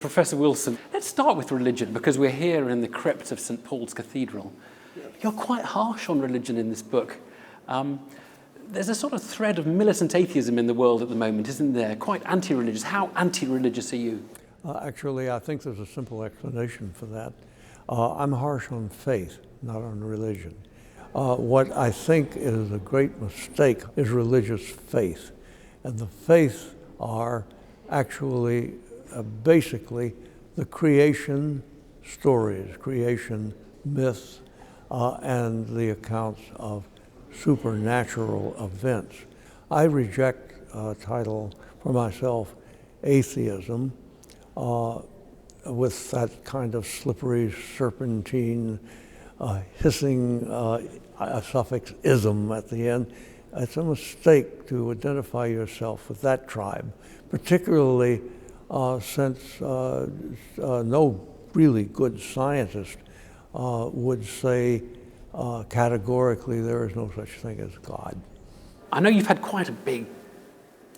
Professor Wilson, let's start with religion, because we're here in the crypt of St. Paul's Cathedral. You're quite harsh on religion in this book. There's a sort of thread of militant atheism in the world at the moment, isn't there? Quite anti-religious. How anti-religious are you? Actually, I think there's a simple explanation for that. I'm harsh on faith, not on religion. What I think is a great mistake is religious faith. And the faiths are actually basically the creation stories, creation myths, and the accounts of supernatural events. I reject a title for myself, atheism, with that kind of slippery, serpentine, hissing suffix ism at the end. It's a mistake to identify yourself with that tribe, particularly since no really good scientist would say categorically there is no such thing as God. I know you've had quite a big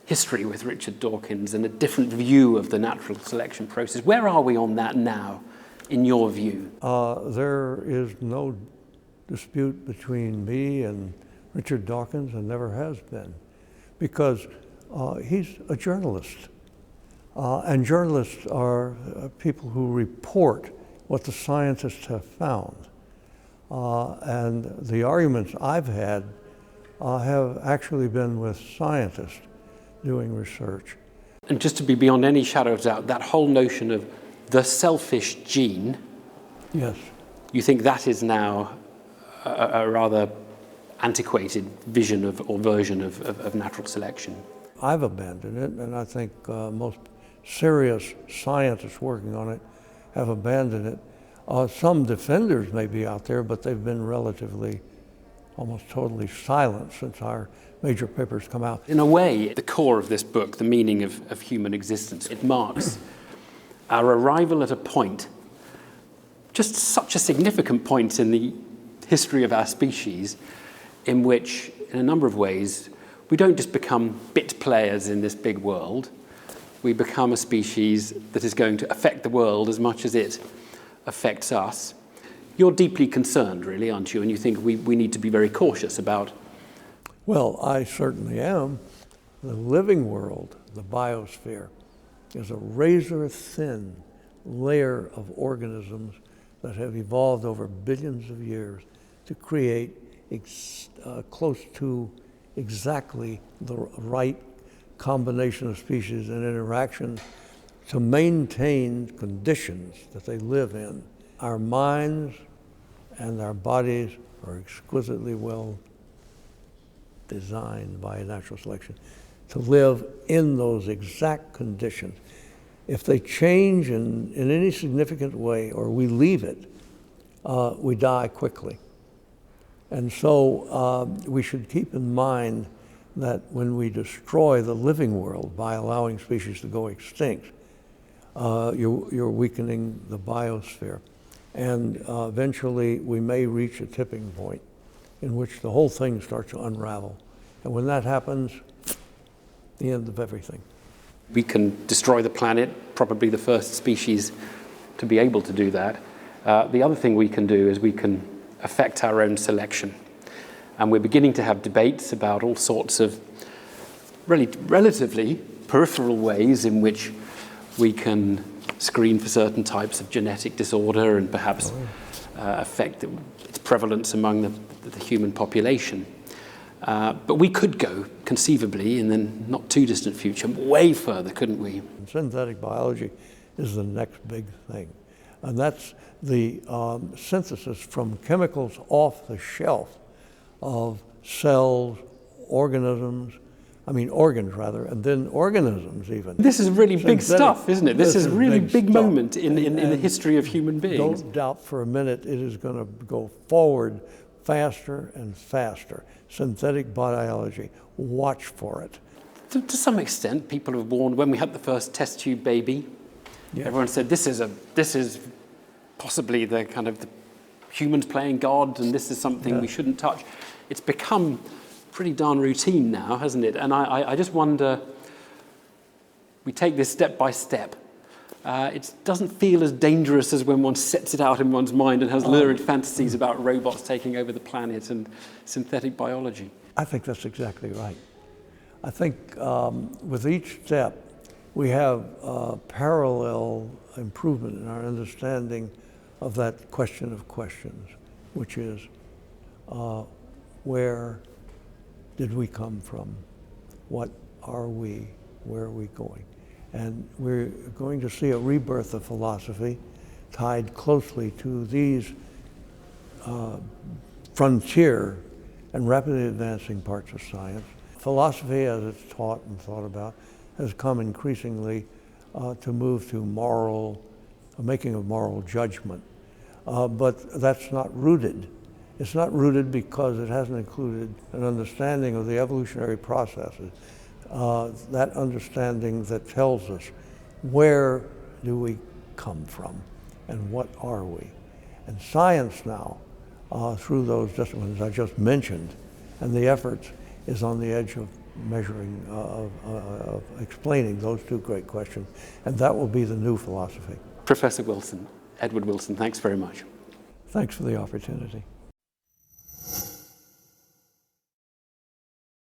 history with Richard Dawkins and a different view of the natural selection process. Where are we on that now, in your view? There is no dispute between me and Richard Dawkins, and never has been, because he's a journalist. And journalists are people who report what the scientists have found. And the arguments I've had have actually been with scientists doing research. And just to be beyond any shadow of doubt, that whole notion of the selfish gene, yes, you think that is now a rather antiquated vision of or version of natural selection? I've abandoned it, and I think most serious scientists working on it have abandoned it. Some defenders may be out there, but they've been relatively, almost totally silent since our major papers come out. In a way, the core of this book, the meaning of human existence, it marks our arrival at a point, just such a significant point in the history of our species, in which, in a number of ways, we don't just become bit players in this big world, we become a species that is going to affect the world as much as it affects us. You're deeply concerned, really, aren't you? And you think we need to be very cautious about... Well, I certainly am. The living world, the biosphere, is a razor-thin layer of organisms that have evolved over billions of years to create close to exactly the right combination of species and interactions to maintain conditions that they live in. Our minds and our bodies are exquisitely well designed by natural selection to live in those exact conditions. If they change in any significant way, or we leave it, we die quickly. And so we should keep in mind that when we destroy the living world by allowing species to go extinct, you're weakening the biosphere. And eventually we may reach a tipping point in which the whole thing starts to unravel. And when that happens, the end of everything. We can destroy the planet, probably the first species to be able to do that. The other thing we can do is we can affect our own selection. And we're beginning to have debates about all sorts of relatively peripheral ways in which we can screen for certain types of genetic disorder and perhaps affect its prevalence among the human population. But we could go, conceivably, in the not too distant future, way further, couldn't we? Synthetic biology is the next big thing. And that's the synthesis from chemicals off the shelf of cells, organs rather, and then organisms even. This is really big stuff, isn't it? This is really big moment in the history of human beings. Don't doubt for a minute it is going to go forward faster and faster. Synthetic biology, watch for it. To some extent, people have warned, when we had the first test tube baby, yes, everyone said this is possibly the kind of the humans playing God, and this is something we shouldn't touch. It's become pretty darn routine now, hasn't it? And I just wonder, we take this step by step. it doesn't feel as dangerous as when one sets it out in one's mind and has lurid fantasies about robots taking over the planet and synthetic biology. I think that's exactly right. I think with each step, we have parallel improvement in our understanding of that question of questions, which is where did we come from? What are we? Where are we going? And we're going to see a rebirth of philosophy tied closely to these frontier and rapidly advancing parts of science. Philosophy, as it's taught and thought about, has come increasingly to move to making of moral judgment. But that's not rooted. It's not rooted because it hasn't included an understanding of the evolutionary processes, that understanding that tells us where do we come from and what are we. And science now, through those disciplines I just mentioned, and the efforts, is on the edge of measuring, of explaining those two great questions. And that will be the new philosophy. Professor Wilson, Edward Wilson, thanks very much. Thanks for the opportunity.